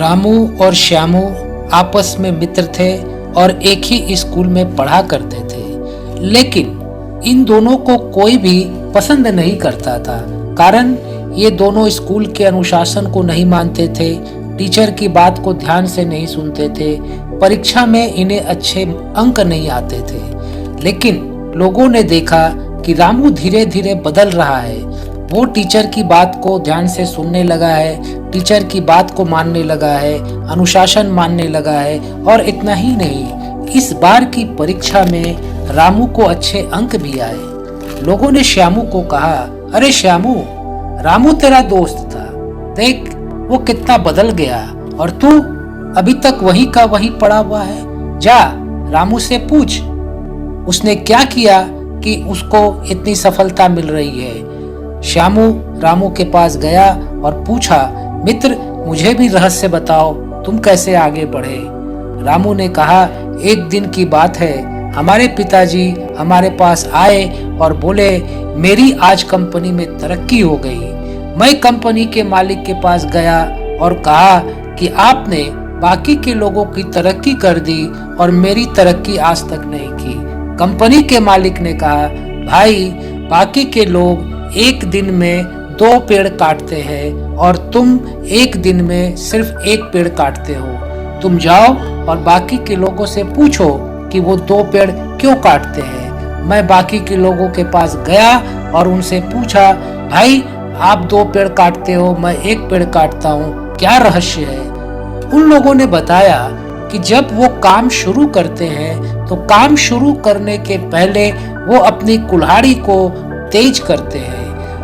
रामू और श्यामू आपस में मित्र थे और एक ही स्कूल में पढ़ा करते थे, लेकिन इन दोनों को कोई भी पसंद नहीं करता था। कारण ये दोनों स्कूल के अनुशासन को नहीं मानते थे, टीचर की बात को ध्यान से नहीं सुनते थे, परीक्षा में इन्हें अच्छे अंक नहीं आते थे। लेकिन लोगों ने देखा कि रामू धीरे धीरे बदल रहा है। वो टीचर की बात को ध्यान से सुनने लगा है, टीचर की बात को मानने लगा है, अनुशासन मानने लगा है। और इतना ही नहीं, इस बार की परीक्षा में रामू को अच्छे अंक भी आए। लोगों ने श्यामू को कहा, अरे श्यामू, रामू तेरा दोस्त था, देख वो कितना बदल गया और तू अभी तक वही का वही पड़ा हुआ है। जा रामू से पूछ उसने क्या किया कि उसको इतनी सफलता मिल रही है। श्यामू रामू के पास गया और पूछा, मित्र मुझे भी रहस्य बताओ, तुम कैसे आगे बढ़े। रामू ने कहा, एक दिन की बात है, हमारे पिताजी हमारे पास आए और बोले, मेरी आज कंपनी में तरक्की हो गई। मैं कंपनी के मालिक के पास गया और कहा कि आपने बाकी के लोगों की तरक्की कर दी और मेरी तरक्की आज तक नहीं की। कंपनी के मालिक ने कहा, भाई बाकी के लोग एक दिन में 2 पेड़ काटते हैं और तुम एक दिन में सिर्फ 1 पेड़ काटते हो। तुम जाओ और बाकी के लोगों से पूछो कि वो 2 पेड़ क्यों काटते हैं। मैं बाकी के लोगों के पास गया और उनसे पूछा, भाई आप 2 पेड़ काटते हो, मैं 1 पेड़ काटता हूँ, क्या रहस्य है। उन लोगों ने बताया कि जब वो काम शुरू करते हैं तो काम शुरू करने के पहले वो अपनी कुल्हाड़ी को तेज करते हैं।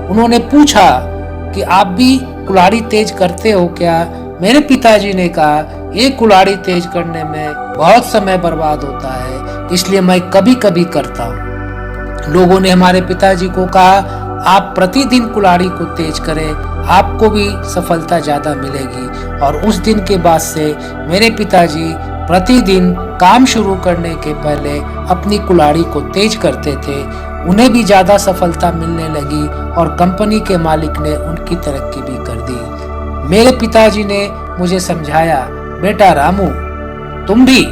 उन्होंने पूछा कि आप भी कुल्हाड़ी तेज करते हो क्या। मेरे पिताजी ने कहा, ये कुल्हाड़ी तेज करने में बहुत समय बर्बाद होता है, इसलिए मैं कभी कभी करता हूँ। लोगों ने हमारे पिताजी को कहा, आप प्रतिदिन कुल्हाड़ी को तेज करें, आपको भी सफलता ज्यादा मिलेगी। और उस दिन के बाद से मेरे पिताजी प्रतिदिन काम शुरू करने के पहले अपनी कुल्हाड़ी को तेज करते थे। उन्हें भी ज्यादा सफलता मिलने लगी और कंपनी के मालिक ने उनकी तरक्की भी कर दी। मेरे पिताजी ने मुझे समझाया, बेटा रामू, तुम भी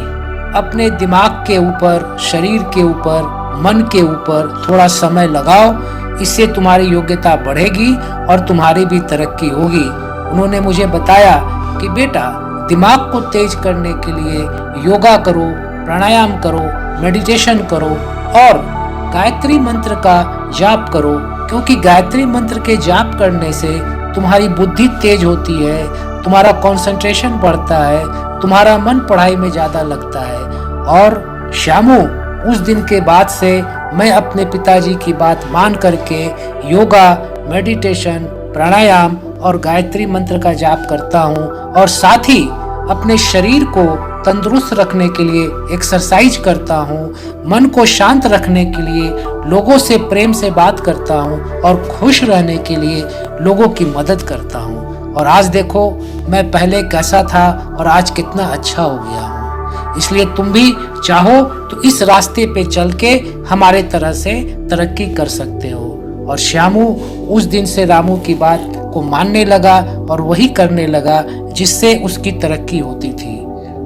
अपने दिमाग के ऊपर, शरीर के ऊपर, मन के ऊपर थोड़ा समय लगाओ, इससे तुम्हारी योग्यता बढ़ेगी और तुम्हारी भी तरक्की होगी। उन्होंने मुझे बताया कि बेटा दिमाग को तेज करने के लिए योगा करो, प्राणायाम करो, मेडिटेशन करो और गायत्री मंत्र का जाप करो, क्योंकि गायत्री मंत्र के जाप करने से तुम्हारी बुद्धि तेज होती है, तुम्हारा कंसंट्रेशन बढ़ता है, तुम्हारा मन पढ़ाई में ज्यादा लगता है। और श्यामू, उस दिन के बाद से मैं अपने पिताजी की बात मान करके योगा, मेडिटेशन, प्राणायाम और गायत्री मंत्र का जाप करता हूँ और साथ ही अपने शरीर को तंदुरुस्त रखने के लिए एक्सरसाइज करता हूँ, मन को शांत रखने के लिए लोगों से प्रेम से बात करता हूँ और खुश रहने के लिए लोगों की मदद करता हूँ। और आज देखो मैं पहले कैसा था और आज कितना अच्छा हो गया हूँ। इसलिए तुम भी चाहो तो इस रास्ते पे चल के हमारे तरह से तरक्की कर सकते हो। और श्यामू उस दिन से रामू की बात को मानने लगा और वही करने लगा जिससे उसकी तरक्की होती थी।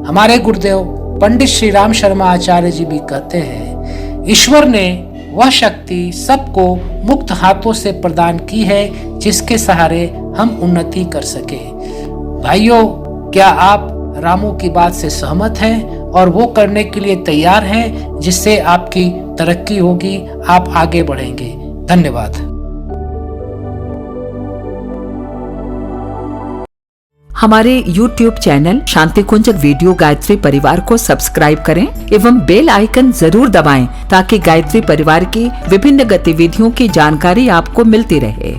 हमारे गुरुदेव पंडित श्री राम शर्मा आचार्य जी भी कहते हैं, ईश्वर ने वह शक्ति सबको मुक्त हाथों से प्रदान की है जिसके सहारे हम उन्नति कर सके। भाइयों, क्या आप रामू की बात से सहमत हैं और वो करने के लिए तैयार हैं जिससे आपकी तरक्की होगी, आप आगे बढ़ेंगे। धन्यवाद। हमारे YouTube चैनल शांति कुंज वीडियो गायत्री परिवार को सब्सक्राइब करें एवं बेल आइकन जरूर दबाएं ताकि गायत्री परिवार की विभिन्न गतिविधियों की जानकारी आपको मिलती रहे।